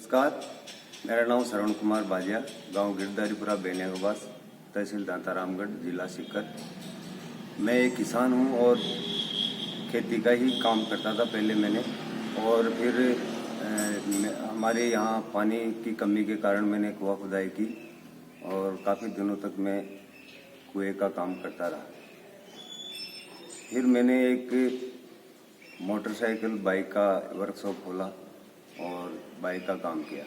नमस्कार, मेरा नाम श्रवण कुमार बाजिया, गांव गिरधारीपुरा बेनिया के पास, तहसील दांता रामगढ़, जिला सीकर। मैं एक किसान हूं और खेती का ही काम करता था पहले मैंने, और फिर हमारे यहाँ पानी की कमी के कारण मैंने कुआं खुदाई की और काफ़ी दिनों तक मैं कुएं का काम करता रहा। फिर मैंने एक मोटरसाइकिल बाइक का वर्कशॉप खोला और बाइक का काम किया।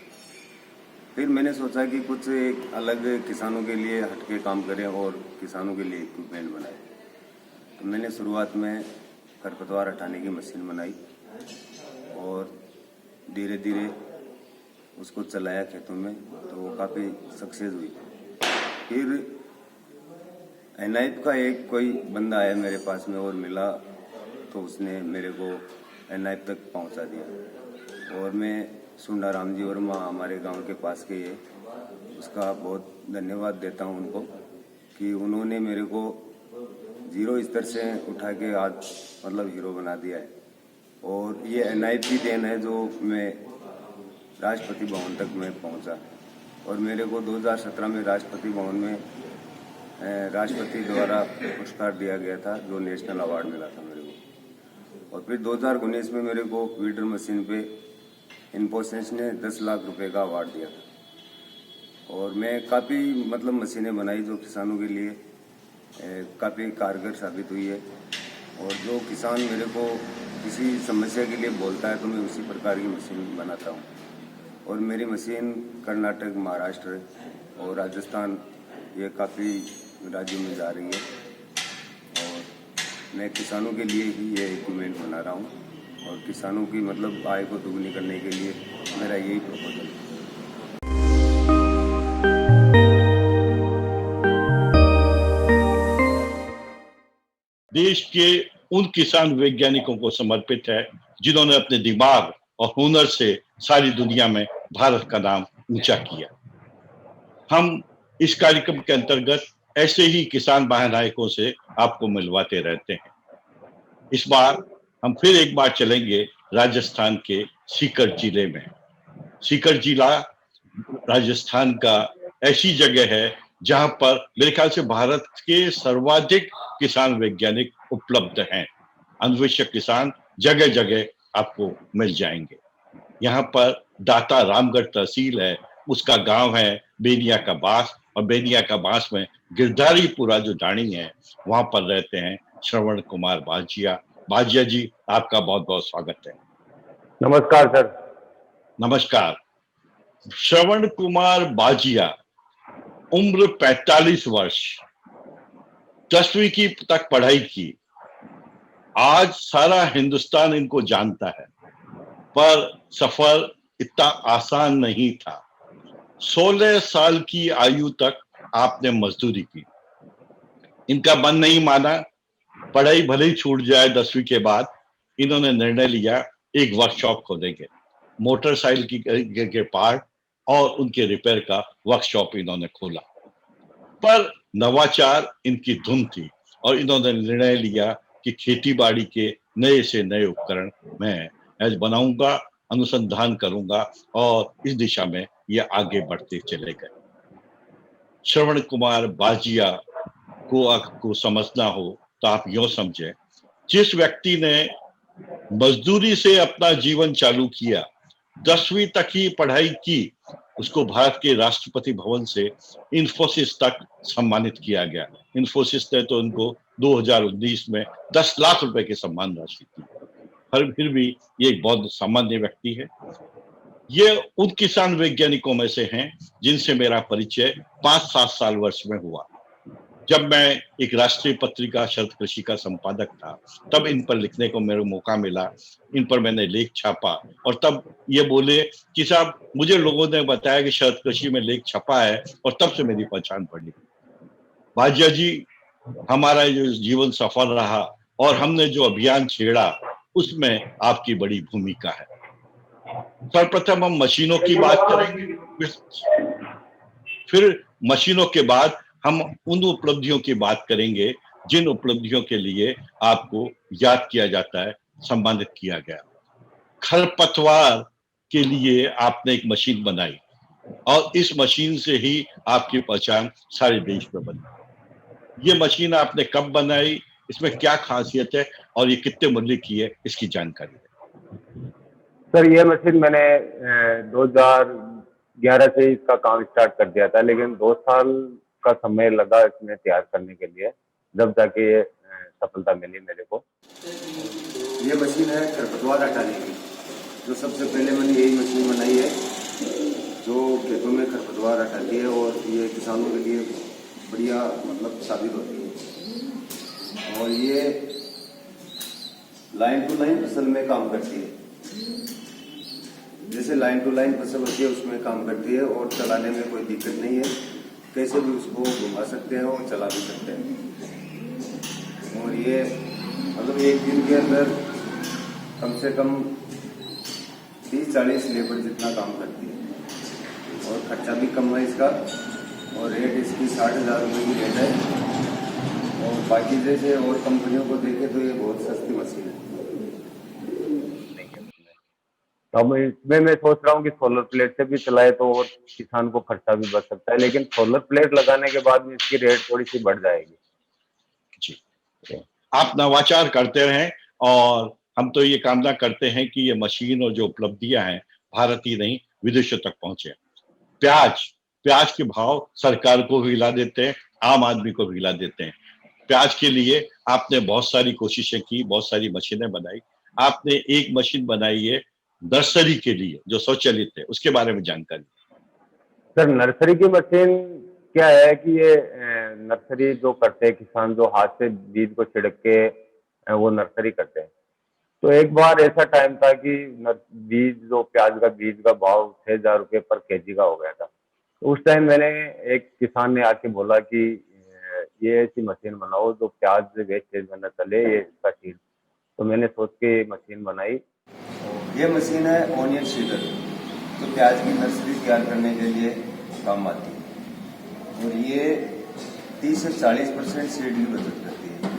फिर मैंने सोचा कि कुछ एक अलग किसानों के लिए हटके काम करें और किसानों के लिए इक्विपमेंट बनाए। तो मैंने शुरुआत में खरपतवार हटाने की मशीन बनाई और धीरे धीरे उसको चलाया खेतों में, तो वो काफ़ी सक्सेस हुई। फिर एनआईएफ का एक कोई बंदा आया मेरे पास में और मिला, तो उसने मेरे को एनआईएफ तक पहुंचा दिया। और मैं सुंडा राम जी वर्मा हमारे गांव के पास के ये, उसका बहुत धन्यवाद देता हूं उनको कि उन्होंने मेरे को जीरो स्तर से उठा के आज मतलब हीरो बना दिया है। और ये एनआईएफ की देन है जो मैं राष्ट्रपति भवन तक मैं पहुंचा। और मेरे को 2017 में राष्ट्रपति भवन में राष्ट्रपति द्वारा पुरस्कार दिया गया था, जो नेशनल अवार्ड मिला था मेरे को। और फिर 2019 में मेरे को वीडर मशीन पे इन्फोसिस ने 10 लाख रुपए का अवार्ड दिया था। और मैं काफ़ी मतलब मशीनें बनाई जो किसानों के लिए काफ़ी कारगर साबित हुई है। और जो किसान मेरे को किसी समस्या के लिए बोलता है तो मैं उसी प्रकार की मशीन बनाता हूँ। और मेरी मशीन कर्नाटक, महाराष्ट्र और राजस्थान, ये काफ़ी राज्यों में जा रही है। और मैं किसानों के लिए ही ये इक्विपमेंट बना रहा हूँ और किसानों की मतलब आय को दुगनी करने के लिए मेरा यही प्रपोजल है। देश के उन किसान वैज्ञानिकों को समर्पित है जिन्होंने अपने दिमाग और हुनर से सारी दुनिया में भारत का नाम ऊंचा किया। हम इस कार्यक्रम के अंतर्गत ऐसे ही किसान महानायकों से आपको मिलवाते रहते हैं। इस बार हम फिर एक बार चलेंगे राजस्थान के सीकर जिले में। सीकर जिला राजस्थान का ऐसी जगह है जहां पर मेरे ख्याल से भारत के सर्वाधिक किसान वैज्ञानिक उपलब्ध हैं। अन्वेषक किसान जगह जगह आपको मिल जाएंगे। यहाँ पर दाता रामगढ़ तहसील है, उसका गांव है बेनिया का बास, और बेनिया का बास में गिरधारीपुरा जो डाणी है वहां पर रहते हैं श्रवण कुमार बाजिया। बाजिया जी, आपका बहुत बहुत स्वागत है। नमस्कार सर। नमस्कार। श्रवण कुमार बाजिया, उम्र 45 वर्ष, 10वीं की तक पढ़ाई की। आज सारा हिंदुस्तान इनको जानता है, पर सफर इतना आसान नहीं था। 16 साल की आयु तक आपने मजदूरी की। इनका मन नहीं माना, पढ़ाई भले ही छूट जाए 10वीं के बाद, इन्होंने निर्णय लिया एक वर्कशॉप खोलेंगे। मोटरसाइकिल के पार्ट और उनके रिपेयर का वर्कशॉप इन्होंने खोला। पर नवाचार इनकी धुन थी और इन्होंने निर्णय लिया कि खेती बाड़ी के नए से नए उपकरण मैं आज बनाऊंगा, अनुसंधान करूंगा, और इस दिशा में ये आगे बढ़ते चले गए। श्रवण कुमार बाजिया को आपको समझना हो तो आप यूं समझें, जिस व्यक्ति ने मजदूरी से अपना जीवन चालू किया, 10वीं तक ही पढ़ाई की, उसको भारत के राष्ट्रपति भवन से इन्फोसिस तक सम्मानित किया गया। इन्फोसिस ने तो उनको 2019 में 10 लाख रुपए की सम्मान राशि दी। पर फिर भी ये एक बहुत सामान्य व्यक्ति है। ये उन किसान वैज्ञानिकों में से हैं जिनसे मेरा परिचय 5-7 साल वर्ष में हुआ। जब मैं एक राष्ट्रीय पत्रिका शरद कृषि का संपादक था, तब इन पर लिखने को मेरे मौका मिला। इन पर मैंने लेख छापा और तब ये बोले कि साहब, मुझे लोगों ने बताया कि शरद कृषि में लेख छपा है, और तब से मेरी पहचान पड़ी। बाजिया जी, हमारा जो जीवन सफल रहा और हमने जो अभियान छेड़ा, उसमें आपकी बड़ी भूमिका है। सर्वप्रथम हम मशीनों की बात करेंगे, फिर मशीनों के बाद हम उन उपलब्धियों की बात करेंगे जिन उपलब्धियों के लिए आपको याद किया जाता है, सम्मानित किया गया। खरपतवार के लिए आपने एक मशीन बनाई और इस मशीन से ही आपकी पहचान सारे देश में बनी। ये मशीन आपने कब बनाई, इसमें क्या खासियत है और ये कितने मूल्य की है, इसकी जानकारी है। सर ये मशीन मैंने 2011 से इसका काम स्टार्ट कर दिया था, लेकिन 2 साल का समय लगा इसमें तैयार करने के लिए, जब जाके ये सफलता मिली मेरे को। ये मशीन है खरपतवार हटाने की। जो सबसे पहले मैंने यही मशीन बनाई है जो खेतों में खरपतवार हटाती है और ये किसानों के लिए बढ़िया मतलब साबित होती है। और ये लाइन टू लाइन फसल में काम करती है। जैसे लाइन टू लाइन फसल होती है उसमें काम करती है और चलाने में कोई दिक्कत नहीं है। कैसे भी उसको घुमा सकते हैं और चला भी सकते हैं। और ये मतलब एक दिन के अंदर कम से कम 30-40 लेबर जितना काम करती है और खर्चा भी कम है इसका। और रेट इसकी 60,000 रुपये की रेट है। और बाकी जैसे और कंपनियों को देखें तो ये बहुत सस्ती मशीन है। अब इसमें मैं सोच रहा हूँ कि सोलर प्लेट से भी चलाए तो और किसान को खर्चा भी बच सकता है, लेकिन सोलर प्लेट लगाने के बाद में इसकी रेट थोड़ी सी बढ़ जाएगी। जी, आप नवाचार करते रहें और हम तो ये कामना करते हैं कि ये मशीन और जो उपलब्धियां हैं भारत ही नहीं विदेशों तक पहुंचे। प्याज के भाव सरकार को भी हिला देते हैं, आम आदमी को भी हिला देते हैं। प्याज के लिए आपने बहुत सारी कोशिशें की, बहुत सारी मशीनें बनाई। आपने एक मशीन बनाई है नर्सरी के लिए जो स्वचालित है, उसके बारे में जानकारी। सर नर्सरी की मशीन क्या है कि ये नर्सरी जो करते हैं किसान, जो हाथ से बीज को छिड़क के वो नर्सरी करते हैं। तो एक बार ऐसा टाइम था कि बीज जो प्याज का बीज का भाव 6,000 रुपये पर केजी का हो गया था। तो उस टाइम मैंने एक किसान ने आके बोला कि ये ऐसी मशीन बनाओ जो प्याज वेस्टेज में न चले, ये इसका सीड। तो मैंने सोच के ये मशीन बनाई। ये मशीन है ऑनियन सीडर, तो प्याज की नर्सरी तैयार करने के लिए काम आती है। और ये 30 से 40% सीड की बचत करती है,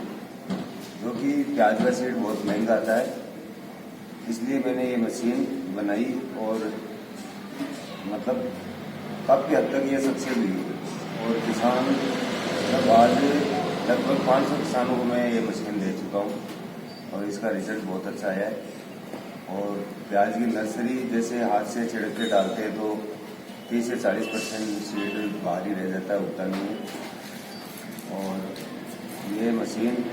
जो कि प्याज का सीड बहुत महंगा आता है। इसलिए मैंने ये मशीन बनाई और मतलब काफ़ी हद तक ये सक्सेस हुई। और किसान मतलब आज लगभग 500 किसानों को मैं ये मशीन दे चुका हूँ और इसका रिजल्ट बहुत अच्छा आया है। और प्याज की नर्सरी जैसे हाथ से छिड़क के डालते हैं तो 30 से 40% सीड बाहर ही रह जाता है, उगता नहीं है। और ये मशीन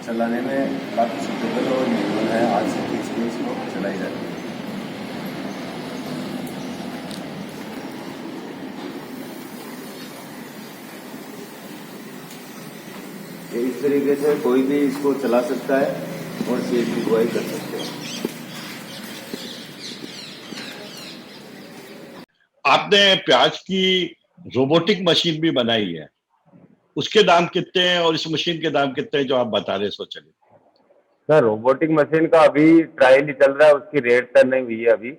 चलाने में काफ़ी सुटेबल और मैनुअल है, हाथ से खींच के इसको चलाई जाती है। ये इस तरीके से कोई भी इसको चला सकता है और सीड की बुआई कर सकते हैं। आपने प्याज की रोबोटिक मशीन भी बनाई है, उसके दाम कितने हैं और इस मशीन के दाम कितने हैं जो आप बता रहे स्वचालित? सर रोबोटिक मशीन का अभी ट्रायल ही चल रहा है, उसकी रेट तय नहीं हुई है अभी।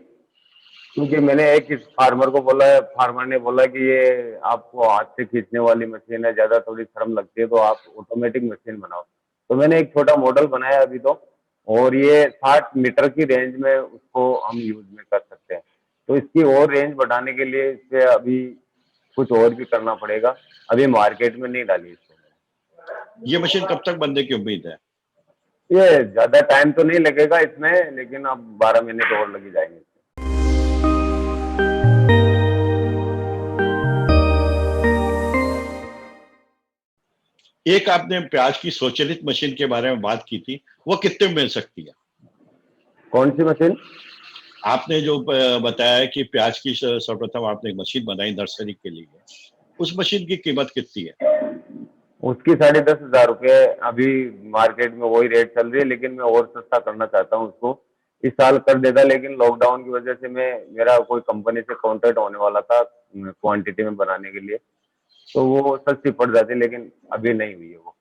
क्योंकि मैंने एक फार्मर को बोला है, फार्मर ने बोला कि ये आपको हाथ से खींचने वाली मशीन है, ज़्यादा थोड़ी शर्म लगती है, तो आप ऑटोमेटिक मशीन बनाओ। तो मैंने एक छोटा मॉडल बनाया अभी तो, और ये 60 मीटर की रेंज में उसको हम यूज में कर सकते हैं। तो इसकी और रेंज बढ़ाने के लिए इससे अभी कुछ और भी करना पड़ेगा। अभी मार्केट में नहीं डाली इसको। ये मशीन कब तक बनने की उम्मीद है? ये ज़्यादा टाइम तो नहीं लगेगा इसमें, लेकिन अब 12 महीने तो और लग ही जाएंगे। एक आपने प्याज की स्वचालित मशीन के बारे में बात की थी, वो कितने में मिल सकती है? कौन सी मशीन? आपने जो बताया है कि प्याज की सर्वप्रथम आपने एक मशीन बनाई नर्सरी के लिए, उस मशीन की कीमत कितनी है? उसकी 10,500 रुपये अभी मार्केट में वही रेट चल रही है, लेकिन मैं और सस्ता करना चाहता हूँ उसको। इस साल कर देता, लेकिन लॉकडाउन की वजह से मेरा कोई कंपनी से कॉन्ट्रैक्ट होने वाला था क्वांटिटी में बनाने के लिए, तो वो सस्ती पड़ जाती, लेकिन अभी नहीं हुई है वो।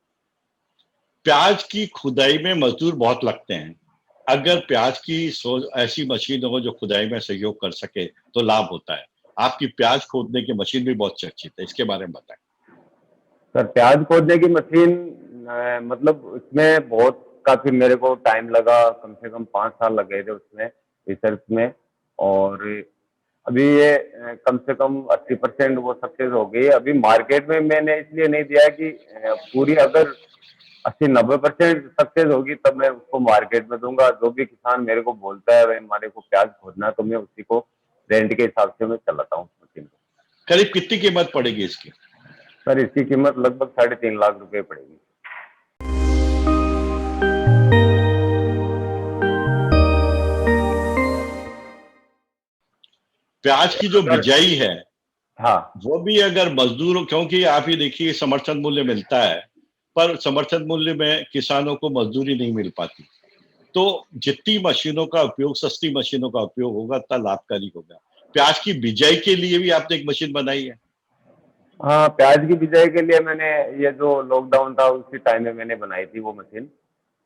प्याज की खुदाई में मजदूर बहुत लगते हैं। अगर प्याज की ऐसी मशीन हो जो खुदाई में सहयोग कर सके तो लाभ होता है। आपकी प्याज खोदने की मशीन भी बहुत चर्चित है, इसके बारे में बताएं। सर प्याज खोदने की मशीन मतलब उसमें बहुत काफी मेरे को टाइम लगा, कम से कम 5 साल लग गए थे उसमें रिसर्च में। और अभी ये कम से कम 80% वो सक्सेस हो गई है। अभी मार्केट में मैंने इसलिए नहीं दिया है कि पूरी अगर 80-90% सक्सेस होगी तब मैं उसको मार्केट में दूंगा। जो भी किसान मेरे को बोलता है भाई हमारे को प्याज खोदना, तो मैं उसी को रेंट के हिसाब से मैं चलाता हूँ मशीन को। करीब कितनी कीमत पड़ेगी इसकी? सर इसकी कीमत लगभग 3.5 लाख रुपए पड़ेगी। प्याज की जो सर बिजाई है हाँ वो भी अगर मजदूर, क्योंकि आप ही देखिए समर्थन मूल्य मिलता है, पर समर्थन मूल्य में किसानों को मजदूरी नहीं मिल पाती। तो जितनी मशीनों का उपयोग, सस्ती मशीनों का उपयोग होगा उतना लाभकारी होगा। प्याज की बिजाई के लिए भी आपने एक मशीन बनाई है? हाँ, प्याज की बिजाई के लिए मैंने, ये जो लॉकडाउन था उसी टाइम में मैंने बनाई थी वो मशीन।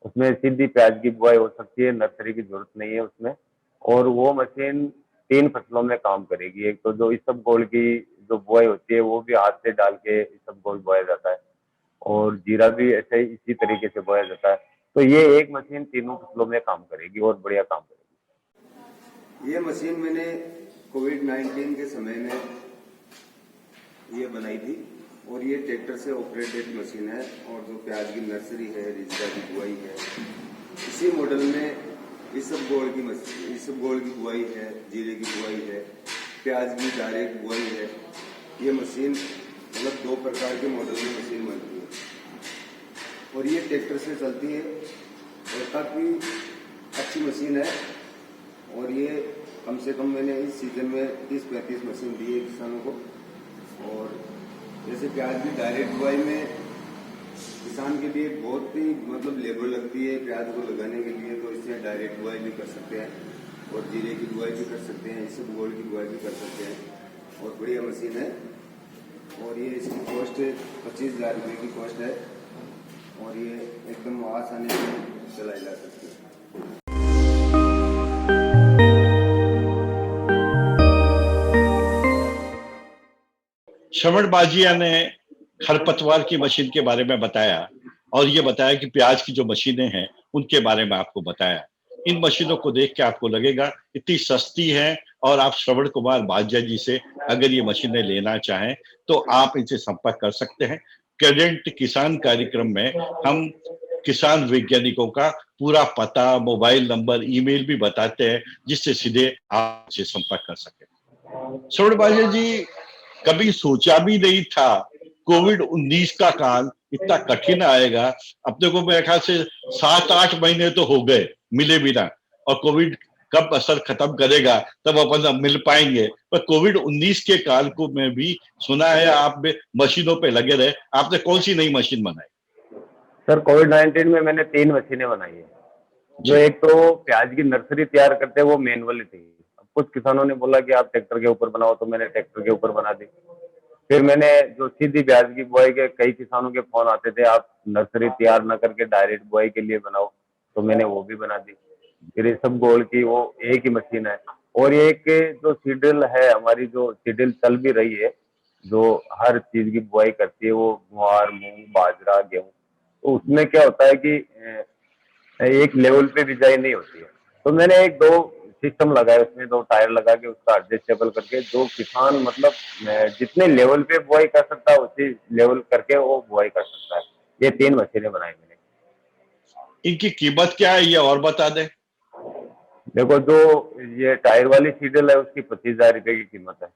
उसमें सीधी प्याज की बुआई हो सकती है, नर्सरी की जरूरत नहीं है उसमें। और वो मशीन 3 फसलों में काम करेगी। एक तो जो इसबगोल की जो बुआई होती है वो भी हाथ से डाल के इसबगोल बोया जाता है, और जीरा भी ऐसे ही इसी तरीके से बोया जाता है। तो ये एक मशीन तीनों फसलों में काम करेगी और बढ़िया काम करेगी। ये मशीन मैंने कोविड-19 के समय में ये बनाई थी, और ये ट्रैक्टर से ऑपरेटेड मशीन है। और जो प्याज की नर्सरी है, रिजगा की बुआई है, इसी मॉडल में इसबगोल की बुआई है, जीरे की बुआई है, प्याज की डायरेक्ट बुआई है। ये मशीन मतलब 2 प्रकार के मॉडल में मशीन बनती है, और ये ट्रैक्टर से चलती है और काफ़ी अच्छी मशीन है। और ये कम से कम मैंने इस सीजन में 30-35 मशीन दी है किसानों को। और जैसे प्याज की डायरेक्ट बुआई में किसान के लिए बहुत ही मतलब लेबर लगती है प्याज को लगाने के लिए, तो इससे डायरेक्ट बुआई भी कर सकते हैं, और जीरे की बुआई भी कर सकते हैं, इसबगोल की बुआई भी कर सकते हैं। और बढ़िया मशीन है, और ये इसकी कॉस्ट 25,000 रुपये की कॉस्ट है, और ये एकदम आसानी से चलाई जा सकती है। श्रवण बाजिया ने खरपतवार की मशीन के बारे में बताया, और ये बताया कि प्याज की जो मशीनें हैं उनके बारे में आपको बताया। इन मशीनों को देख के आपको लगेगा इतनी सस्ती है, और आप श्रवण कुमार बाजिया जी से अगर ये मशीनें लेना चाहें तो आप इनसे संपर्क कर सकते हैं। करेंट किसान कार्यक्रम में हम किसान वैज्ञानिकों का पूरा पता, मोबाइल नंबर, ईमेल भी बताते हैं, जिससे सीधे आप इनसे संपर्क कर सकें। श्रवण बाजिया जी, कभी सोचा भी नहीं था कोविड-19 का काल इतना कठिन आएगा। अपने को मेरे ख्याल से 7-8 महीने तो हो गए मिले बिना, और कोविड कब असर खत्म करेगा तब अपन मिल पाएंगे। पर कोविड-19 के काल को मैं भी सुना है आप मशीनों पे लगे रहे। आपने कौन सी नई मशीन बनाई? सर कोविड-19 में मैंने 3 मशीनें बनाई है। जो जी। एक तो प्याज की नर्सरी तैयार करते हैं वो मैनुअली थी। अब कुछ किसानों ने बोला कि आप ट्रैक्टर के ऊपर बनाओ, तो मैंने ट्रैक्टर के ऊपर बना दी। फिर मैंने जो सीधी प्याज की बुआई के, कई किसानों के फोन आते थे आप नर्सरी तैयार ना करके डायरेक्ट बुआई के लिए बनाओ, तो मैंने वो भी बना दी। फिर इसबगोल की वो एक ही मशीन है। और एक जो सीडल है हमारी, जो सीडल चल भी रही है, जो हर चीज की बुआई करती है, वो ज्वार, मूंग, बाजरा, गेहूं। तो उसमें क्या होता है कि एक लेवल पे बिजाई नहीं होती है। तो मैंने एक दो सिस्टम लगाए उसमें, 2 टायर लगा के उसका एडजस्टेबल करके, जो किसान मतलब जितने लेवल पे बुआई कर सकता है उसी लेवल करके वो बुआई कर सकता है। ये 3 मशीनें बनाई मैंने। इनकी कीमत क्या है ये और बता दें। देखो, जो ये टायर वाली सीडल है उसकी 25,000 रुपये की कीमत है।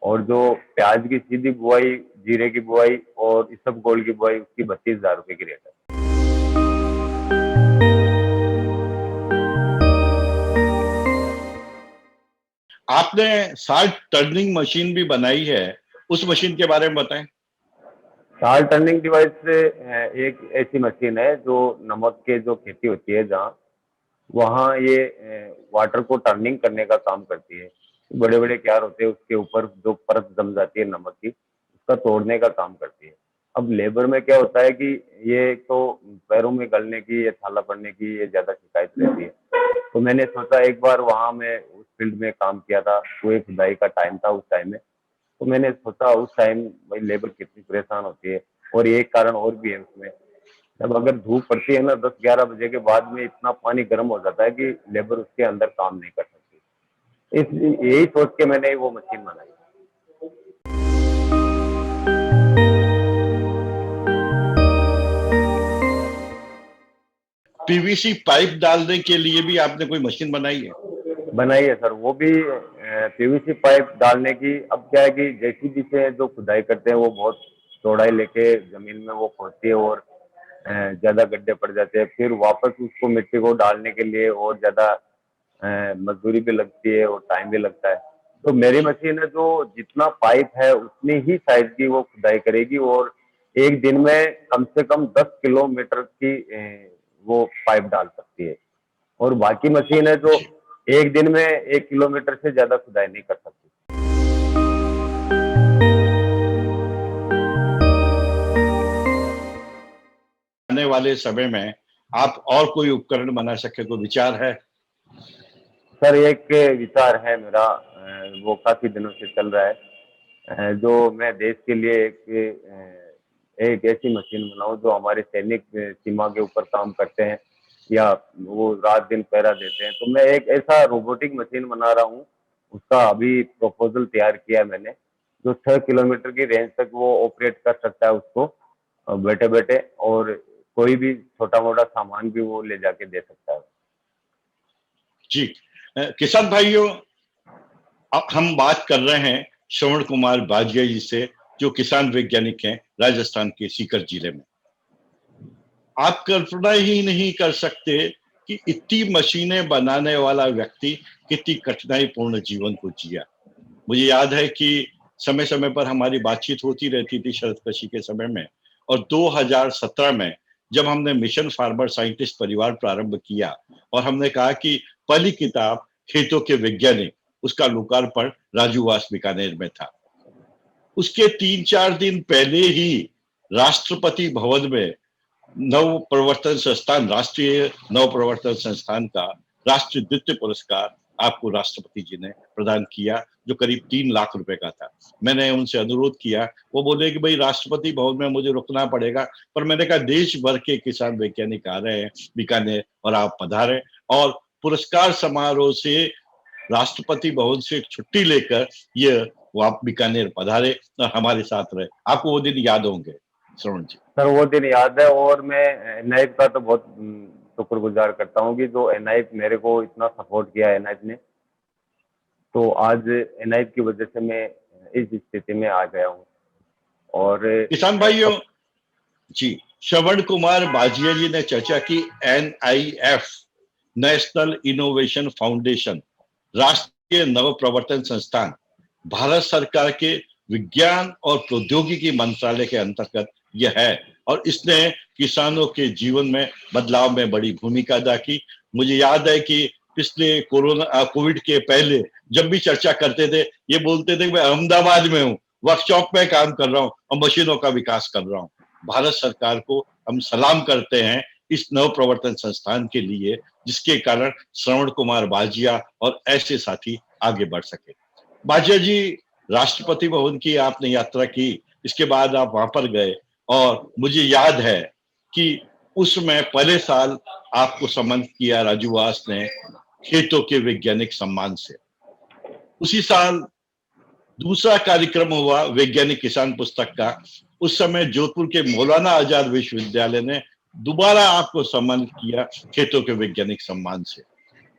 और जो प्याज की सीधी बुआई, जीरे की बुआई और इसबगोल की बुआई, उसकी 32,000 रुपये की रेट है। आपने साल्ट टर्निंग मशीन भी बनाई है, उस मशीन के बारे में बताएं। साल टर्निंग डिवाइस एक ऐसी मशीन है जो नमक के जो खेती होती है जहाँ, वहाँ ये वाटर को टर्निंग करने का काम करती है। बड़े बड़े क्यार होते हैं उसके ऊपर जो परत जम जाती है नमक की, उसका तोड़ने का काम करती है। अब लेबर में क्या होता है कि ये एक तो पैरों में गलने की या छाला पड़ने की ये ज्यादा शिकायत रहती है। तो मैंने सोचा एक बार, वहाँ मैं उस फील्ड में काम किया था, कुएं खुदाई का टाइम था उस टाइम में। तो मैंने सोचा उस टाइम भाई लेबर कितनी परेशान होती है, और एक कारण और भी है उसमें। जब अगर धूप पड़ती है ना 10-11 बजे के बाद में, इतना पानी गर्म हो जाता है कि लेबर उसके अंदर काम नहीं कर सकती। इस यही सोच के मैंने वो मशीन बनाई। पीवीसी पाइप डालने के लिए भी आपने कोई मशीन बनाई है? बनाई है सर, वो भी पीवीसी पाइप डालने की। अब क्या है कि जेसीबी से जो खुदाई करते हैं वो बहुत चौड़ाई लेके जमीन में वो खोदती है और ज्यादा गड्ढे पड़ जाते हैं, फिर वापस उसको मिट्टी को डालने के लिए और ज्यादा मजदूरी भी लगती है और टाइम भी लगता है। तो मेरी मशीन है जो जितना पाइप है उतनी ही साइज की वो खुदाई करेगी और एक दिन में कम से कम 10 किलोमीटर की वो पाइप डाल सकती है। और बाकी मशीन है जो जी। एक दिन में 1 किलोमीटर से ज्यादा खुदाई नहीं कर सकती। आने वाले समय में आप और कोई उपकरण बना सके, कोई विचार है? सर एक विचार है मेरा, वो काफी दिनों से चल रहा है, जो मैं देश के लिए एक ऐसी मशीन बनाऊं जो हमारे सैनिक सीमा के ऊपर काम करते हैं या वो रात दिन पहरा देते हैं। तो मैं एक ऐसा रोबोटिक मशीन बना रहा हूँ, उसका अभी प्रपोजल तैयार किया है मैंने, जो 6 किलोमीटर की रेंज तक वो ऑपरेट कर सकता है उसको बैठे बैठे, और कोई भी छोटा मोटा सामान भी वो ले जाके दे सकता है। जी। किसान भाइयों, अब हम बात कर रहे हैं श्रवण कुमार बाजिया जी से, जो किसान वैज्ञानिक हैं राजस्थान के सीकर जिले में। आप कल्पना ही नहीं कर सकते कि इतनी मशीनें बनाने वाला व्यक्ति कितनी कठिनाई पूर्ण जीवन को जिया। मुझे याद है कि समय समय पर हमारी बातचीत होती रहती थी शरद कृषि के समय में, और 2017 में जब हमने मिशन फार्मर साइंटिस्ट परिवार प्रारंभ किया और हमने कहा कि पहली किताब खेतों के वैज्ञानिक, उसका लोकार्पण राजूवास बीकानेर में था। उसके 3-4 दिन पहले ही राष्ट्रपति भवन में नव प्रवर्तन संस्थान, राष्ट्रीय नव प्रवर्तन संस्थान का राष्ट्रीय द्वितीय पुरस्कार आपको राष्ट्रपति जी ने प्रदान किया, जो करीब 3 लाख रुपए का था। मैंने उनसे अनुरोध किया, वो बोले कि भाई राष्ट्रपति भवन में मुझे रुकना पड़ेगा, पर मैंने कहा देश भर के किसान वैज्ञानिक आ रहे हैं बीकानेर और आप पधारे, और पुरस्कार समारोह से राष्ट्रपति भवन से एक छुट्टी लेकर ये वो आप बीकानेर पधारे और हमारे साथ रहे। आपको वो दिन याद होंगे श्रवण जी। सर वो दिन याद है, और मैं एनआईएफ का तो बहुत शुक्रगुजार करता हूँ कि जो एनआईएफ मेरे को इतना सपोर्ट किया है एनआईएफ ने, तो आज एनआईएफ की वजह से मैं इस स्थिति में आ गया हूँ। और किसान भाइयों जी, श्रवण कुमार बाजिया जी ने चर्चा की एनआईएफ, नेशनल इनोवेशन फाउंडेशन, राष्ट्रीय नव प्रवर्तन संस्थान, भारत सरकार के विज्ञान और प्रौद्योगिकी मंत्रालय के अंतर्गत यह है, और इसने किसानों के जीवन में बदलाव में बड़ी भूमिका अदा की। मुझे याद है कि पिछले कोविड के पहले जब भी चर्चा करते थे, ये बोलते थे कि मैं अहमदाबाद में हूँ, वर्कशॉप में काम कर रहा हूँ और मशीनों का विकास कर रहा हूँ। भारत सरकार को हम सलाम करते हैं इस नव प्रवर्तन संस्थान के लिए, जिसके कारण श्रवण कुमार बाजिया और ऐसे साथी आगे बढ़ सके। बाजिया जी, राष्ट्रपति भवन की आपने यात्रा की, इसके बाद आप वहां पर गए, और मुझे याद है कि उसमें पहले साल आपको सम्मानित किया राजूवास ने खेतों के वैज्ञानिक सम्मान से। उसी साल दूसरा कार्यक्रम हुआ वैज्ञानिक किसान पुस्तक का। उस समय जोधपुर के मौलाना आजाद विश्वविद्यालय ने दोबारा आपको सम्मानित किया खेतों के वैज्ञानिक सम्मान से।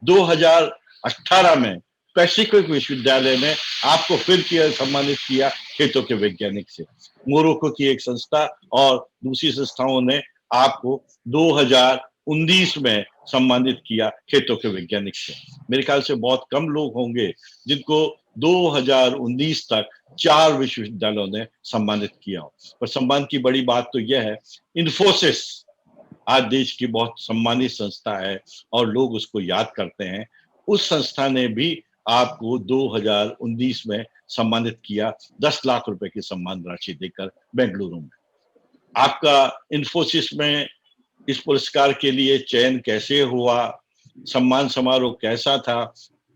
2018 में पैसिफिक विश्वविद्यालय ने आपको फिर किया सम्मानित किया खेतों के वैज्ञानिक से। मोरक्को की एक संस्था और दूसरी संस्थाओं ने आपको 2019 में सम्मानित किया खेतों के वैज्ञानिक से। मेरे ख्याल से बहुत कम लोग होंगे जिनको 2019 तक 4 विश्वविद्यालयों ने सम्मानित किया हो। पर सम्मान की बड़ी बात तो यह है, इन्फोसिस आज देश की बहुत सम्मानित संस्था है और लोग उसको याद करते हैं। उस संस्था ने भी आपको 2019 में सम्मानित किया 10 लाख रुपए की सम्मान राशि देकर बेंगलुरु में। आपका इन्फोसिस में इस पुरस्कार के लिए चयन कैसे हुआ, सम्मान समारोह कैसा था,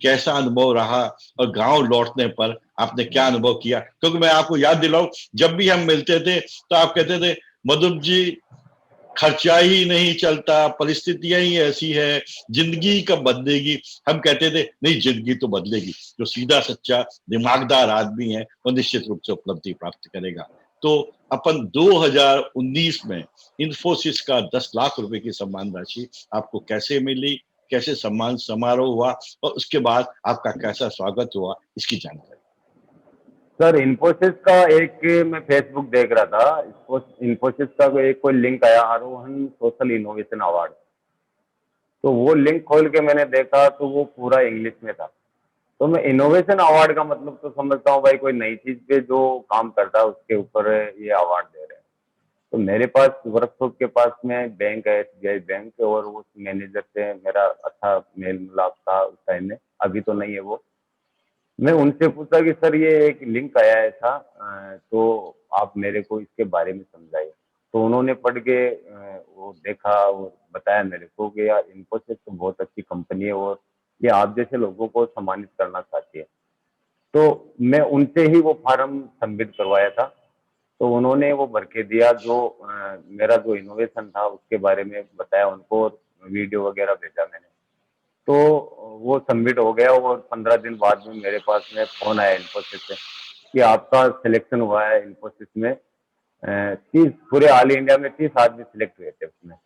कैसा अनुभव रहा, और गांव लौटने पर आपने क्या अनुभव किया? क्योंकि मैं आपको याद दिलाऊं, जब भी हम मिलते थे तो आप कहते थे मधुप जी खर्चा ही नहीं चलता, परिस्थितियां ही ऐसी है, जिंदगी कब बदलेगी। हम कहते थे नहीं, जिंदगी तो बदलेगी, जो सीधा सच्चा दिमागदार आदमी है वो निश्चित रूप से उपलब्धि प्राप्त करेगा। तो अपन 2019 में इन्फोसिस का 10 लाख रुपए की सम्मान राशि आपको कैसे मिली, कैसे सम्मान समारोह हुआ और उसके बाद आपका कैसा स्वागत हुआ, इसकी जानकारी। सर, इन्फोसिस का एक मैं फेसबुक देख रहा था, इन्फोसिस का एक कोई लिंक आया, आरोहन सोशल इनोवेशन अवार्ड। तो वो लिंक खोल के मैंने देखा तो वो पूरा इंग्लिश में था। तो मैं इनोवेशन अवार्ड का मतलब तो समझता हूँ भाई, कोई नई चीज पे जो काम करता है उसके ऊपर ये अवार्ड दे रहे हैं। तो मेरे पास वर्कशॉप के पास में बैंक है, एसबीआई बैंक, और उस मैनेजर से मेरा अच्छा मेल मिलाप था उस टाइम में, अभी तो नहीं है वो। मैं उनसे पूछा कि सर ये एक लिंक आया है ऐसा, तो आप मेरे को इसके बारे में समझाइए। तो उन्होंने पढ़ के वो देखा और बताया मेरे को कि यार इन्फोसिस तो बहुत अच्छी कंपनी है और ये आप जैसे लोगों को सम्मानित करना चाहती है। तो मैं उनसे ही वो फार्म सबमिट करवाया था। तो उन्होंने वो भर के दिया, जो मेरा जो इनोवेशन था उसके बारे में बताया उनको, और वीडियो वगैरह भेजा मैंने। तो वो सबमिट हो गया और 15 दिन बाद में मेरे पास में फ़ोन आया इन्फोसिस से कि आपका सिलेक्शन हुआ है इन्फोसिस में। 30 पूरे ऑल इंडिया में 30 आदमी सिलेक्ट हुए थे उसमें।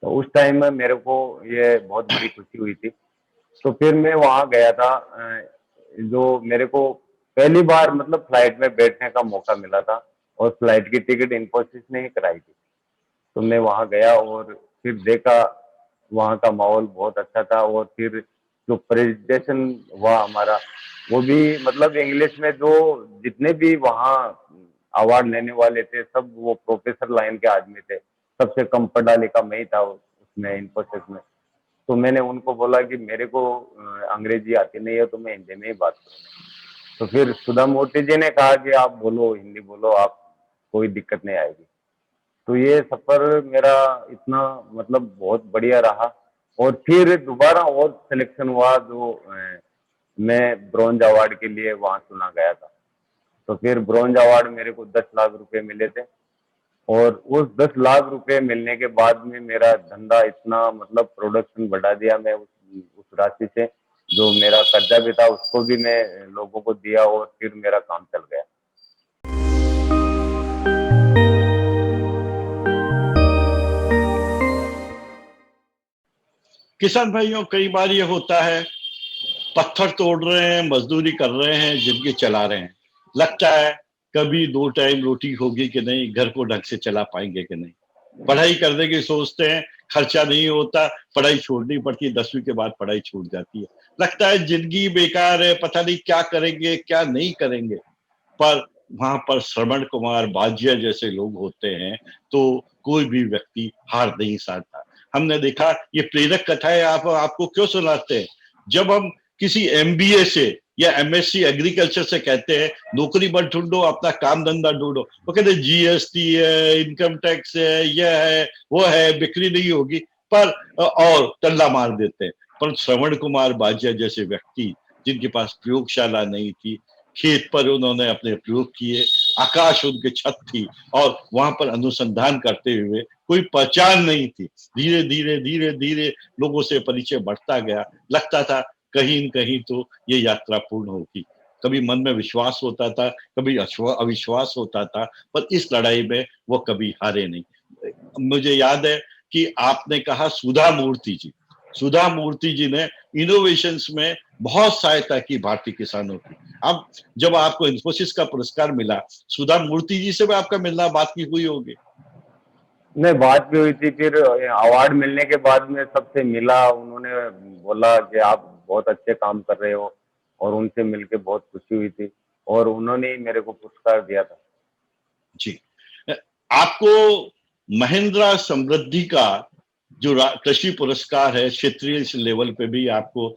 तो उस टाइम में मेरे को ये बहुत बड़ी खुशी हुई थी। तो फिर मैं वहाँ गया था, जो मेरे को पहली बार मतलब फ्लाइट में बैठने का मौका मिला था, और फ्लाइट की टिकट इन्फोसिस ने ही कराई थी। तो मैं वहाँ गया और फिर देखा, वहाँ का माहौल बहुत अच्छा था। और फिर जो प्रेजेंटेशन हुआ हमारा, वो भी मतलब इंग्लिश में, जो जितने भी वहाँ अवार्ड लेने वाले थे सब वो प्रोफेसर लाइन के आदमी थे। सबसे कम पढ़ा लिखा मैं ही था उसमें, इन्फोसिस में। तो मैंने उनको बोला कि मेरे को अंग्रेजी आती नहीं है, तो मैं हिंदी में ही बात करूँगा। तो फिर सुधा मूर्ति जी ने कहा कि आप बोलो, हिंदी बोलो आप, कोई दिक्कत नहीं आएगी। तो ये सफर मेरा इतना मतलब बहुत बढ़िया रहा। और फिर दोबारा और सिलेक्शन हुआ, जो मैं ब्रॉन्ज अवार्ड के लिए वहाँ चुना गया था। तो फिर ब्रॉन्ज अवार्ड मेरे को 10 लाख रुपए मिले थे। और उस 10 लाख रुपए मिलने के बाद में मेरा धंधा इतना मतलब प्रोडक्शन बढ़ा दिया मैं उस राशि से। जो मेरा कर्जा भी था उसको भी मैं लोगों को दिया, और फिर मेरा काम चल गया। किसान भाइयों, कई बार ये होता है, पत्थर तोड़ रहे हैं, मजदूरी कर रहे हैं, जिंदगी चला रहे हैं, लगता है कभी 2 टाइम रोटी होगी कि नहीं, घर को ढंग से चला पाएंगे कि नहीं। पढ़ाई करने की सोचते हैं, खर्चा नहीं होता, पढ़ाई छोड़नी पड़ती है, 10वीं के बाद पढ़ाई छूट जाती है, लगता है जिंदगी बेकार है, पता नहीं क्या करेंगे क्या नहीं करेंगे। पर वहां पर श्रवण कुमार बाजिया जैसे लोग होते हैं तो कोई भी व्यक्ति हार नहीं साधता। हमने देखा, ये प्रेरक कथाएं आपको क्यों सुनाते हैं। जब हम किसी एमबीए से या एमएससी एग्रीकल्चर से कहते हैं नौकरी मत ढूंढो, अपना काम धंधा ढूंढो, वो कहते हैं जीएसटी है, इनकम टैक्स है, यह है वो है, बिक्री नहीं होगी, पर और टल्ला मार देते हैं। पर श्रवण कुमार बाजिया जैसे व्यक्ति, जिनके पास प्रयोगशाला नहीं थी, खेत पर उन्होंने अपने प्रयोग किए, आकाश उनके छत थी, और वहां पर अनुसंधान करते हुए कोई पहचान नहीं थी। धीरे धीरे धीरे धीरे लोगों से परिचय बढ़ता गया, लगता था कहीं न कहीं तो ये यात्रा पूर्ण होगी। कभी मन में विश्वास होता था, कभी अविश्वास होता था, पर इस लड़ाई में वो कभी हारे नहीं। मुझे याद है कि आपने कहा सुधा मूर्ति जी ने इनोवेशंस में बहुत सहायता की भारतीय किसानों की। अब जब आपको इन्फोसिस का पुरस्कार मिला, सुधा मूर्ति जी से भी आपका मिलना, बात की हुई होगी। नहीं, बात भी हुई थी। फिर अवार्ड मिलने के बाद में सबसे मिला, उन्होंने बोला कि आप बहुत अच्छे काम कर रहे हो, और उनसे मिलके बहुत खुशी हुई थी। और उन्होंने ही मेरे को पुरस्कार दिया था। जी। आपको महिंद्रा समृद्धि का जो कृषि पुरस्कार है, क्षेत्रीय लेवल पे भी आपको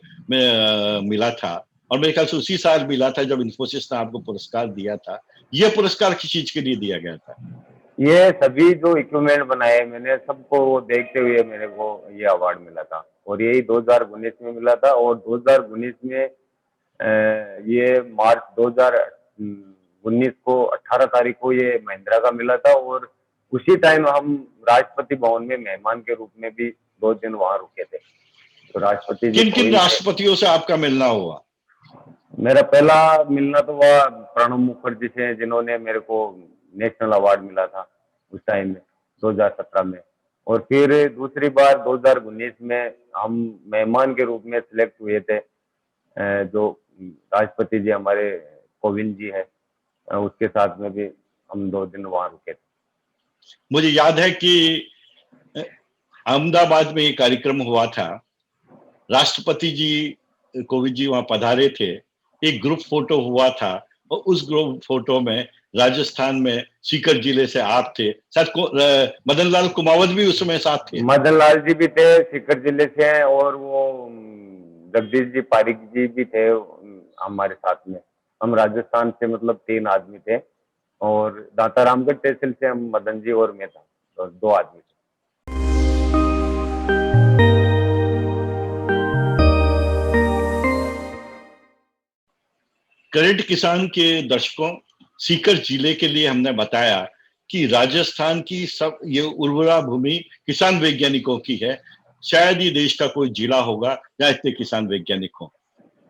मिला था, और मेरे ख्याल से उसी साल मिला था जब इन्फोसिस ने आपको पुरस्कार दिया था। यह पुरस्कार किस चीज के लिए दिया गया था? ये सभी जो इक्विपमेंट बनाए मैंने, सबको वो देखते हुए मेरे को ये अवार्ड मिला था। और यही 2019 में मिला था। और 2019 में ये मार्च 2019 को 18 तारीख को ये महिंद्रा का मिला था। और उसी टाइम हम राष्ट्रपति भवन में मेहमान के रूप में भी 2 दिन वहां रुके थे। तो राष्ट्रपति जी किन किन कोविंद थे। राष्ट्रपतियों से आपका मिलना हुआ? मेरा पहला मिलना तो हुआ प्रणब मुखर्जी से, जिन्होंने मेरे को नेशनल अवार्ड मिला था उस टाइम में, 2017 में। और फिर दूसरी बार 2019 में हम मेहमान के रूप में सिलेक्ट हुए थे, जो राष्ट्रपति जी हमारे कोविंद जी है, उसके साथ में भी हम 2 दिन वहां रुके थे। मुझे याद है कि अहमदाबाद में ये कार्यक्रम हुआ था, राष्ट्रपति जी कोविंद जी वहां पधारे थे, एक ग्रुप फोटो हुआ था और उस ग्रुप फोटो में राजस्थान में सीकर जिले से आप थे, शायद मदन लाल कुमावत भी उसमें साथ थे। मदन लाल जी भी थे, सीकर जिले से हैं, और वो जगदीश जी पारिक जी भी थे हमारे साथ में। हम राजस्थान से मतलब 3 आदमी थे, और दाता रामगढ़ तहसील से हम मदन जी और मैं था, तो 2 आदमी थे। करंट किसान के दर्शकों, सीकर जिले के लिए हमने बताया कि राजस्थान की सब ये उर्वरा भूमि किसान वैज्ञानिकों की है। शायद ये देश का कोई जिला होगा जहाँ इतने किसान वैज्ञानिक हों।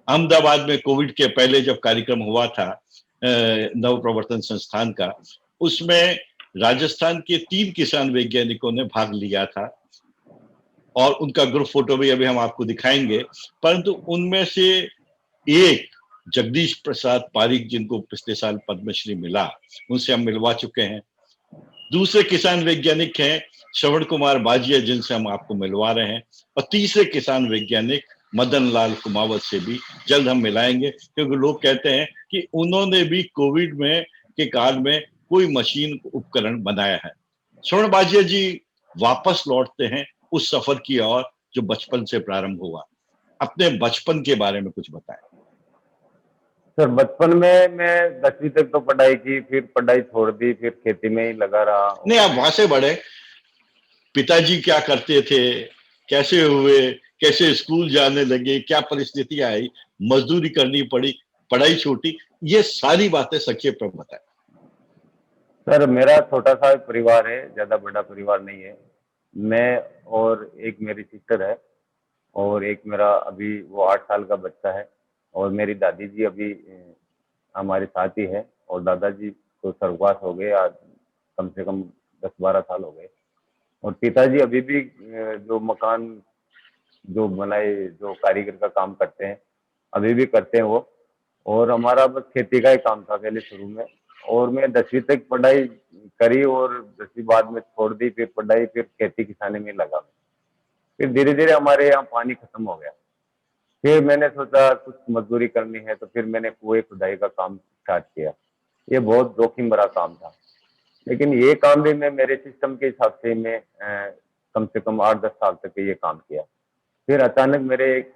अहमदाबाद में कोविड के पहले जब कार्यक्रम हुआ था नव प्रवर्तन संस्थान का, उसमें राजस्थान के 3 किसान वैज्ञानिकों ने भाग लिया था और उनका ग्रुप फोटो भी अभी हम आपको दिखाएंगे। परंतु उनमें से एक जगदीश प्रसाद पारिक, जिनको पिछले साल पद्मश्री मिला, उनसे हम मिलवा चुके हैं। दूसरे किसान वैज्ञानिक हैं श्रवण कुमार बाजिया, जिनसे हम आपको मिलवा रहे हैं, और तीसरे किसान वैज्ञानिक मदन लाल कुमावत से भी जल्द हम मिलाएंगे, क्योंकि लोग कहते हैं कि उन्होंने भी कोविड में के काल में कोई मशीन उपकरण बनाया है। श्रवण बाजिया जी वापस लौटते हैं उस सफर की ओर जो बचपन से प्रारंभ हुआ। अपने बचपन के बारे में कुछ बताएं। सर, बचपन में मैं 10वीं तक तो पढ़ाई की, फिर पढ़ाई छोड़ दी, फिर खेती में ही लगा रहा। नहीं, आप वहां से बढ़े, पिताजी क्या करते थे, कैसे हुए, कैसे स्कूल जाने लगे, क्या परिस्थिति आई, मजदूरी करनी पड़ी, पढ़ाई छूटी, ये सारी बातें संक्षेप में बताएं। सर, मेरा छोटा सा परिवार है, ज्यादा बड़ा परिवार नहीं है। मैं और एक मेरी सिस्टर है, और एक मेरा अभी वो 8 साल का बच्चा है, और मेरी दादी जी अभी हमारे साथ ही है, और दादाजी तो स्वर्गवास हो गए आज कम से कम 10-12 साल हो गए। और पिताजी अभी भी जो मकान जो बनाए, जो कारीगर का काम करते हैं, अभी भी करते हैं वो। और हमारा बस खेती का ही काम था पहले शुरू में। और मैं 10वीं तक पढ़ाई करी, और 10वीं बाद में छोड़ दी, फिर पढ़ाई, फिर खेती किसानी में लगा। फिर धीरे धीरे हमारे यहाँ पानी खत्म हो गया। फिर मैंने सोचा कुछ मजदूरी करनी है, तो फिर मैंने कुएं खुदाई का काम स्टार्ट किया। ये बहुत जोखिम भरा काम था, लेकिन ये काम भी मैं मेरे सिस्टम के हिसाब से मैं कम से कम 8-10 साल तक ये काम किया। फिर अचानक मेरे एक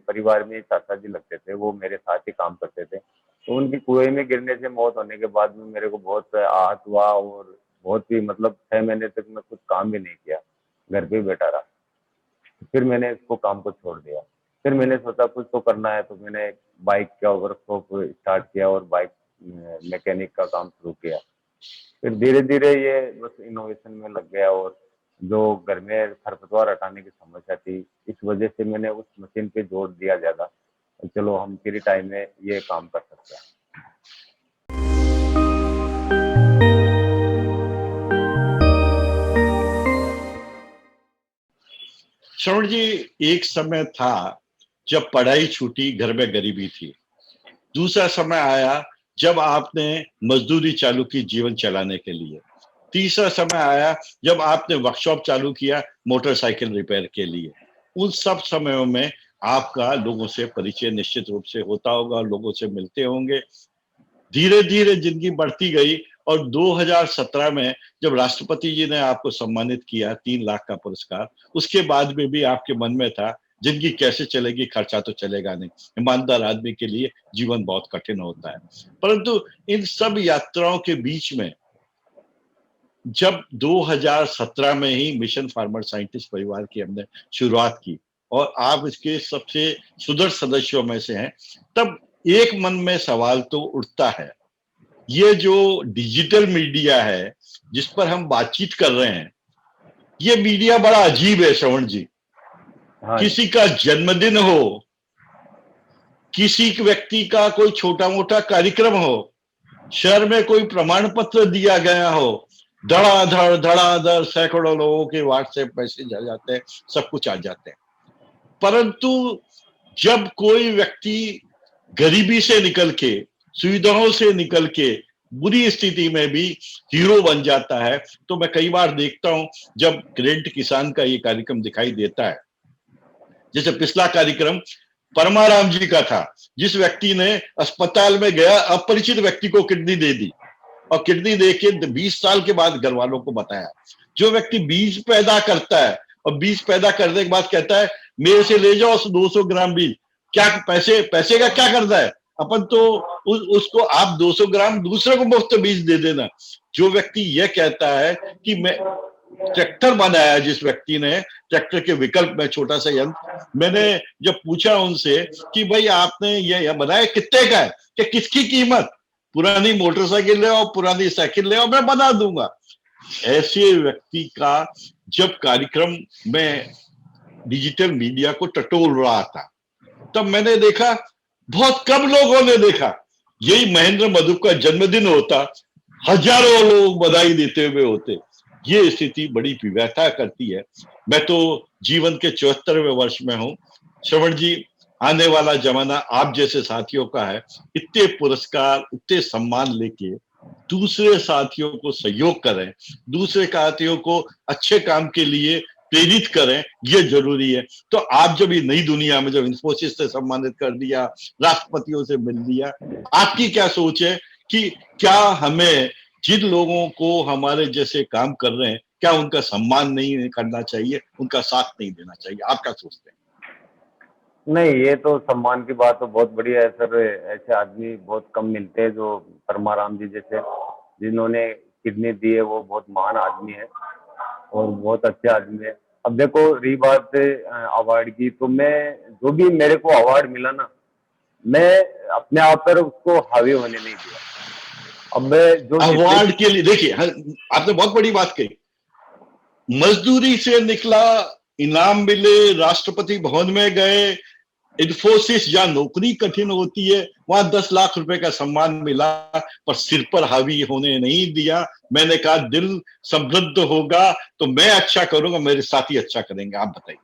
परिवार में चाचा जी लगते थे, वो मेरे साथ ही काम करते थे। तो उनकी कुएं में गिरने से मौत होने के बाद में मेरे को बहुत आहत हुआ, और बहुत ही मतलब 6 महीने तक मैं कुछ काम भी नहीं किया, घर पे ही बैठा रहा। फिर मैंने इसको काम को छोड़ दिया। फिर मैंने सोचा कुछ तो करना है, तो मैंने बाइक का वर्कशॉप स्टार्ट किया और बाइक मैकेनिक का काम शुरू किया। फिर धीरे धीरे ये बस इनोवेशन में लग गया, और जो घर में खरपतवार हटाने की समस्या थी, इस वजह से मैंने उस मशीन पे जोर दिया ज्यादा। चलो हम फ्री टाइम में ये काम कर सकते हैं। श्रवण जी, एक समय था जब पढ़ाई छूटी, घर में गरीबी थी। दूसरा समय आया जब आपने मजदूरी चालू की जीवन चलाने के लिए। तीसरा समय आया जब आपने वर्कशॉप चालू किया मोटरसाइकिल रिपेयर के लिए। उन सब समयों में आपका लोगों से परिचय निश्चित रूप से होता होगा, लोगों से मिलते होंगे। धीरे धीरे जिंदगी बढ़ती गई, और 2017 में जब राष्ट्रपति जी ने आपको सम्मानित किया 3 लाख का पुरस्कार, उसके बाद में भी आपके मन में था जिंदगी कैसे चलेगी, खर्चा तो चलेगा नहीं। ईमानदार आदमी के लिए जीवन बहुत कठिन होता है। परंतु इन सब यात्राओं के बीच में जब 2017 में ही मिशन फार्मर साइंटिस्ट परिवार की हमने शुरुआत की, और आप इसके सबसे सुदृढ़ सदस्यों में से हैं, तब एक मन में सवाल तो उठता है, ये जो डिजिटल मीडिया है, जिस पर हम बातचीत कर रहे हैं, ये मीडिया बड़ा अजीब है श्रवण जी। हाँ जी। किसी का जन्मदिन हो, किसी व्यक्ति का कोई छोटा मोटा कार्यक्रम हो, शहर में कोई प्रमाण पत्र दिया गया हो, धड़ाधड़ सैकड़ों लोगों के व्हाट्सएप मैसेज आ जाते हैं, सब कुछ आ जाते हैं। परंतु जब कोई व्यक्ति गरीबी से निकल के, सुविधाओं से निकल के बुरी स्थिति में भी हीरो बन जाता है, तो मैं कई बार देखता हूं जब ग्रेट किसान का ये कार्यक्रम दिखाई देता है। जैसे पिछला कार्यक्रम परमाराम जी का था, जिस व्यक्ति ने अस्पताल में गया, अपरिचित व्यक्ति को किडनी दे दी और किडनी दे के 20 साल के बाद घर वालों को बताया। जो व्यक्ति बीज पैदा करता है और बीज पैदा करने के बाद कहता है मेरे से ले जाओ 200 ग्राम बीज, क्या पैसे का क्या करता है? अपन तो उसको आप 200 ग्राम दूसरे को मुफ्त बीज दे देना। जो व्यक्ति यह कहता है कि मैं ट्रैक्टर बनाया, जिस व्यक्ति ने ट्रैक्टर के विकल्प में छोटा सा यंत्र, मैंने जब पूछा उनसे कि भाई आपने ये बनाया कितने का है, कि किसकी कीमत, पुरानी मोटरसाइकिल ले आओ, पुरानी साइकिल ले आओ, मैं बना दूंगा। ऐसे व्यक्ति का जब कार्यक्रम में डिजिटल मीडिया को टटोल रहा था, तब मैंने देखा, बहुत कम लोगों ने देखा, यही महेंद्र मधु का जन्मदिन होता, हजारों लोग बधाई देते हुए होते। ये स्थिति बड़ी व्यथा करती है। मैं तो जीवन के 74वें वर्ष में हूं श्रवण जी। आने वाला जमाना आप जैसे साथियों का है। इतने पुरस्कार, इतने सम्मान लेके दूसरे साथियों को सहयोग करें, दूसरे साथियों को अच्छे काम के लिए प्रेरित करें, ये जरूरी है। तो आप जब ये नई दुनिया में जब इंफोसिस से सम्मानित कर दिया, राष्ट्रपतियों से मिल लिया, आपकी क्या सोच है कि क्या हमें जिन लोगों को हमारे जैसे काम कर रहे हैं, क्या उनका सम्मान नहीं करना चाहिए, उनका साथ नहीं देना चाहिए? आप क्या सोचते हैं? नहीं, ये तो सम्मान की बात तो बहुत बढ़िया है सर। ऐसे आदमी बहुत कम मिलते हैं जो परमाराम जी जैसे, जिन्होंने किडनी दी है, वो बहुत महान आदमी है और बहुत अच्छे आदमी है। अब देखो रही बात अवार्ड की, तो मैं जो भी मेरे को अवार्ड मिला ना, मैं अपने आप पर उसको हावी होने नहीं दिया। अब मैं जो अवार्ड के लिए देखिए, आपने बहुत बड़ी बात कही। मजदूरी से निकला, इनाम मिले, राष्ट्रपति भवन में गए, इन्फोसिस जहां नौकरी कठिन होती है वहां 10 लाख रुपए का सम्मान मिला, पर सिर पर हावी होने नहीं दिया। मैंने कहा दिल समृद्ध होगा तो मैं अच्छा करूंगा, मेरे साथी अच्छा करेंगे। आप बताइए।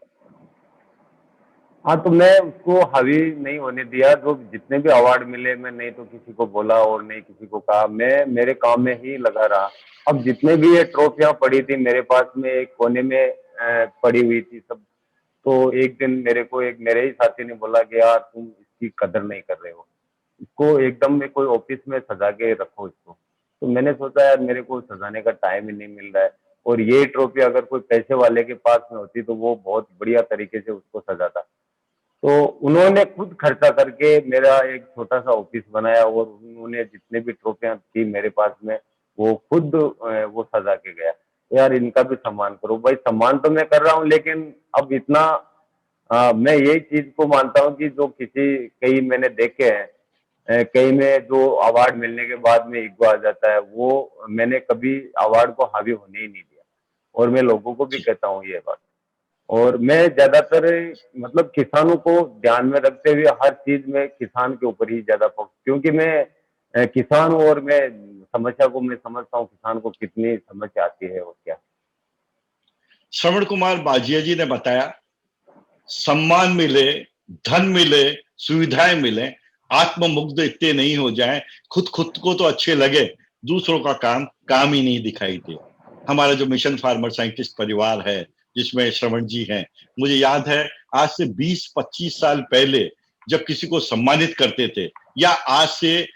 हाँ, तो मैं उसको हावी नहीं होने दिया। जो जितने भी अवार्ड मिले, मैं नहीं तो किसी को बोला और नहीं किसी को कहा, मैं मेरे काम में ही लगा रहा। अब जितने भी ये ट्रॉफियां पड़ी थी मेरे पास में, एक कोने में पड़ी हुई थी सब, तो एक दिन मेरे को एक मेरे ही साथी ने बोला कि यार तुम इसकी कदर नहीं कर रहे हो, इसको एकदम में कोई ऑफिस में सजा के रखो इसको। तो मैंने सोचा यार मेरे को सजाने का टाइम ही नहीं मिल रहा है, और ये ट्रॉफी अगर कोई पैसे वाले के पास में होती तो वो बहुत बढ़िया तरीके से उसको सजाता। तो उन्होंने खुद खर्चा करके मेरा एक छोटा सा ऑफिस बनाया, और उन्होंने जितने भी ट्रॉफियां थी मेरे पास में वो खुद वो सजा के गया। यार इनका भी सम्मान करो भाई। सम्मान तो मैं कर रहा हूँ, लेकिन अब इतना मैं यही चीज को मानता हूँ कि जो कई मैंने देखे हैं, कई में जो अवार्ड मिलने के बाद में ईगो आ जाता है, वो मैंने कभी अवार्ड को हावी होने ही नहीं दिया, और मैं लोगों को भी कहता हूँ ये बात। और मैं ज्यादातर मतलब किसानों को ध्यान में रखते हुए हर चीज में किसान के ऊपर ही ज्यादा फोकस, क्योंकि मैं किसान हूँ और मैं समस्या को मैं समझता हूँ, किसान को कितनी समस्या आती है और क्या। श्रवण कुमार बाजिया जी ने बताया, सम्मान मिले, धन मिले, सुविधाएं मिले, आत्ममुग्ध इतने नहीं हो जाएं, खुद खुद को तो अच्छे लगे, दूसरों का काम काम ही नहीं दिखाई दे। हमारा जो मिशन फार्मर साइंटिस्ट परिवार है, जिसमें श्रवण जी हैं, मुझे याद है आज से 20-25 साल पहले जब किसी को सम्मानित करते थे, या आज से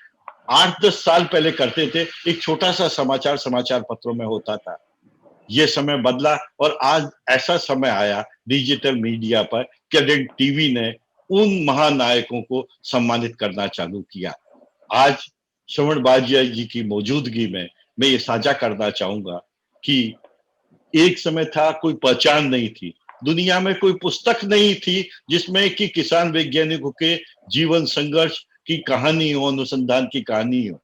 8-10 साल पहले करते थे, एक छोटा सा समाचार पत्रों में होता था। ये समय बदला और आज ऐसा समय आया डिजिटल मीडिया पर कि टीवी ने उन महानायकों को सम्मानित करना चालू किया। आज श्रवण बाजिया जी की मौजूदगी में मैं ये साझा करना चाहूंगा कि एक समय था कोई पहचान नहीं थी, दुनिया में कोई पुस्तक नहीं थी जिसमें कि किसान वैज्ञानिकों के जीवन संघर्ष की कहानी हो, अनुसंधान की कहानी हो।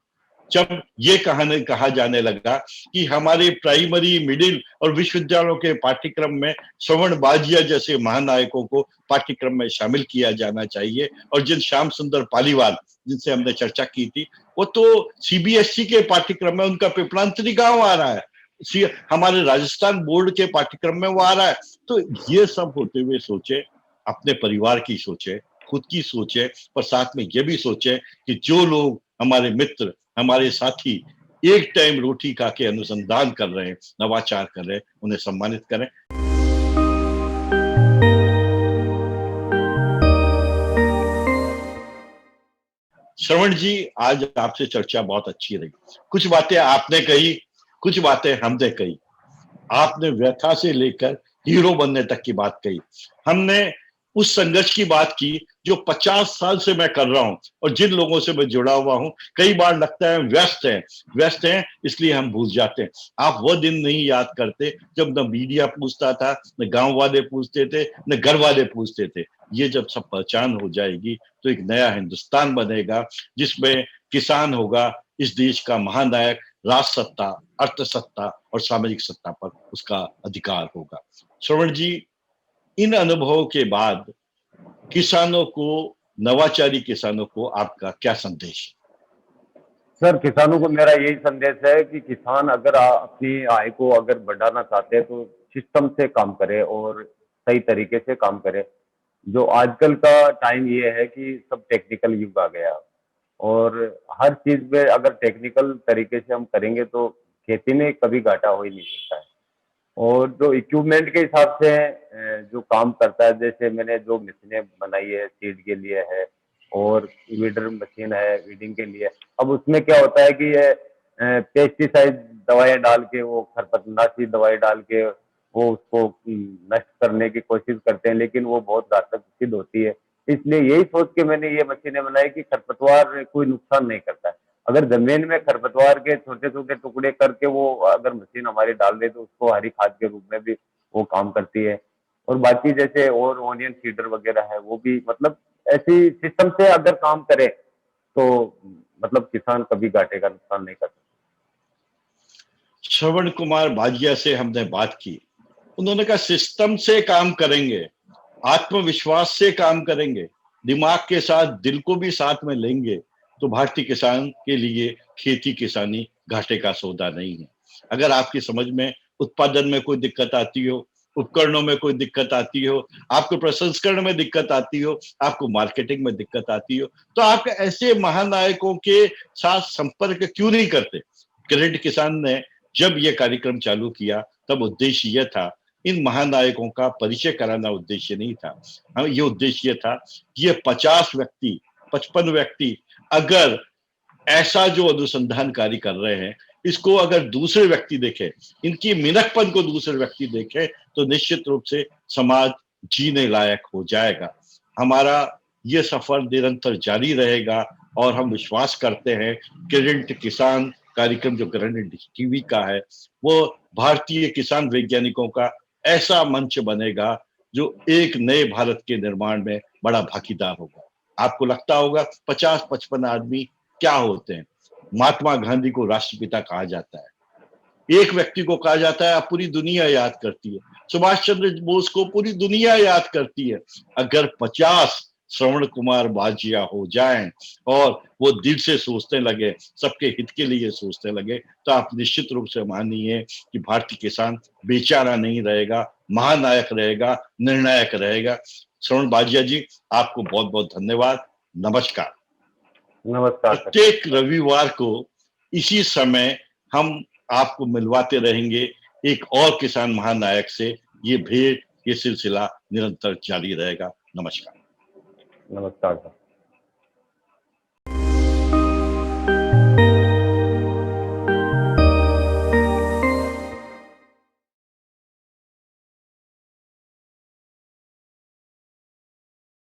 जब ये कहा जाने लगा कि हमारे प्राइमरी, मिडिल और विश्वविद्यालयों के पाठ्यक्रम में श्रवण बाजिया जैसे महानायकों को पाठ्यक्रम में शामिल किया जाना चाहिए। और जिन श्याम सुंदर पालीवाल जिनसे हमने चर्चा की थी, वो तो सीबीएसई के पाठ्यक्रम में उनका पिपलांतरी गांव आ रहा है, हमारे राजस्थान बोर्ड के पाठ्यक्रम में वो आ रहा है। तो ये सब होते हुए सोचे, अपने परिवार की सोचे, खुद की सोचे, पर साथ में ये भी सोचे कि जो लोग हमारे मित्र, हमारे साथी एक टाइम रोटी खा के अनुसंधान कर रहे हैं, नवाचार कर रहे हैं, उन्हें सम्मानित करें। श्रवण जी, आज आपसे चर्चा बहुत अच्छी रही। कुछ बातें आपने कही, कुछ बातें हमने कही। आपने व्यथा से लेकर हीरो बनने तक की बात कही। हमने उस संघर्ष की बात की जो 50 साल से मैं कर रहा हूं और जिन लोगों से मैं जुड़ा हुआ हूं। कई बार लगता है व्यस्त हैं इसलिए हम भूल जाते हैं। आप वो दिन नहीं याद करते जब न मीडिया पूछता था, न गांव वाले पूछते थे, न घर वाले पूछते थे। ये जब सब पहचान हो जाएगी तो एक नया हिंदुस्तान बनेगा जिसमें किसान होगा इस देश का महानायक, राज सत्ता, अर्थ सत्ता और सामाजिक सत्ता पर उसका अधिकार होगा। श्रवण जी, इन अनुभवों के बाद किसानों को, नवाचारी किसानों को आपका क्या संदेश है? सर, किसानों को मेरा यही संदेश है कि किसान अगर अपनी आय को अगर बढ़ाना चाहते हैं तो सिस्टम से काम करे और सही तरीके से काम करे। जो आजकल का टाइम ये है कि सब टेक्निकल युग आ गया और हर चीज में अगर टेक्निकल तरीके से हम करेंगे तो खेती में कभी घाटा हो ही नहीं सकता है। और जो इक्विपमेंट के हिसाब से जो काम करता है, जैसे मैंने जो मशीनें बनाई है सीड के लिए है और वीडर मशीन है वीडिंग के लिए। अब उसमें क्या होता है कि ये पेस्टिसाइड दवाएं डाल के, वो खरपतनाशी दवाई डाल के वो उसको नष्ट करने की कोशिश करते हैं, लेकिन वो बहुत घातक सिद्ध होती है। इसलिए यही सोच के मैंने ये मशीनें बनाई कि खरपतवार कोई नुकसान नहीं करता है। अगर जमीन में खरपतवार के छोटे छोटे टुकड़े करके वो अगर मशीन हमारी डाल दे तो उसको हरी खाद के रूप में भी वो काम करती है। और बाकी जैसे और ओनियन सीडर वगैरह है वो भी, मतलब ऐसी सिस्टम से अगर काम करे तो मतलब किसान कभी घाटे का नुकसान नहीं कर सकता। श्रवण कुमार बाजिया से हमने बात की। उन्होंने कहा सिस्टम से काम करेंगे, आत्मविश्वास से काम करेंगे, दिमाग के साथ दिल को भी साथ में लेंगे तो भारतीय किसान के लिए खेती किसानी घाटे का सौदा नहीं है। अगर आपकी समझ में उत्पादन में कोई दिक्कत आती हो, उपकरणों में कोई दिक्कत आती हो, आपको प्रसंस्करण में दिक्कत आती हो, आपको मार्केटिंग में दिक्कत आती हो, तो आप ऐसे महानायकों के साथ संपर्क क्यों नहीं करते? क्रेडिट किसान ने जब यह कार्यक्रम चालू किया तब उद्देश्य यह था, इन महानायकों का परिचय कराना उद्देश्य नहीं था। ये उद्देश्य था कि ये 50 व्यक्ति, 55 व्यक्ति अगर ऐसा जो अनुसंधान कार्य कर रहे हैं इसको अगर दूसरे व्यक्ति देखे, इनकी मिनकपन को दूसरे व्यक्ति देखे तो निश्चित रूप से समाज जीने लायक हो जाएगा। हमारा ये सफर निरंतर जारी रहेगा और हम विश्वास करते हैं किरण किसान कार्यक्रम जो किरण टीवी का है वो भारतीय किसान वैज्ञानिकों का ऐसा मंच बनेगा जो एक नए भारत के निर्माण में बड़ा भागीदार होगा। आपको लगता होगा 50-55 आदमी क्या होते हैं? महात्मा गांधी को राष्ट्रपिता कहा जाता है, एक व्यक्ति को कहा जाता है पूरी दुनिया याद करती है, सुभाष चंद्र बोस को पूरी दुनिया याद करती है। अगर 50 श्रवण कुमार बाजिया हो जाएं और वो दिल से सोचने लगे, सबके हित के लिए सोचने लगे, तो आप निश्चित रूप से मानिए कि भारतीय किसान बेचारा नहीं रहेगा, महानायक रहेगा, निर्णायक रहेगा। श्रवण बाजिया जी, आपको बहुत बहुत धन्यवाद। नमस्कार। नमस्कार सर। प्रत्येक रविवार को इसी समय हम आपको मिलवाते रहेंगे एक और किसान महानायक से। ये भेंट, ये सिलसिला निरंतर जारी रहेगा। नमस्कार। नमस्कार सर।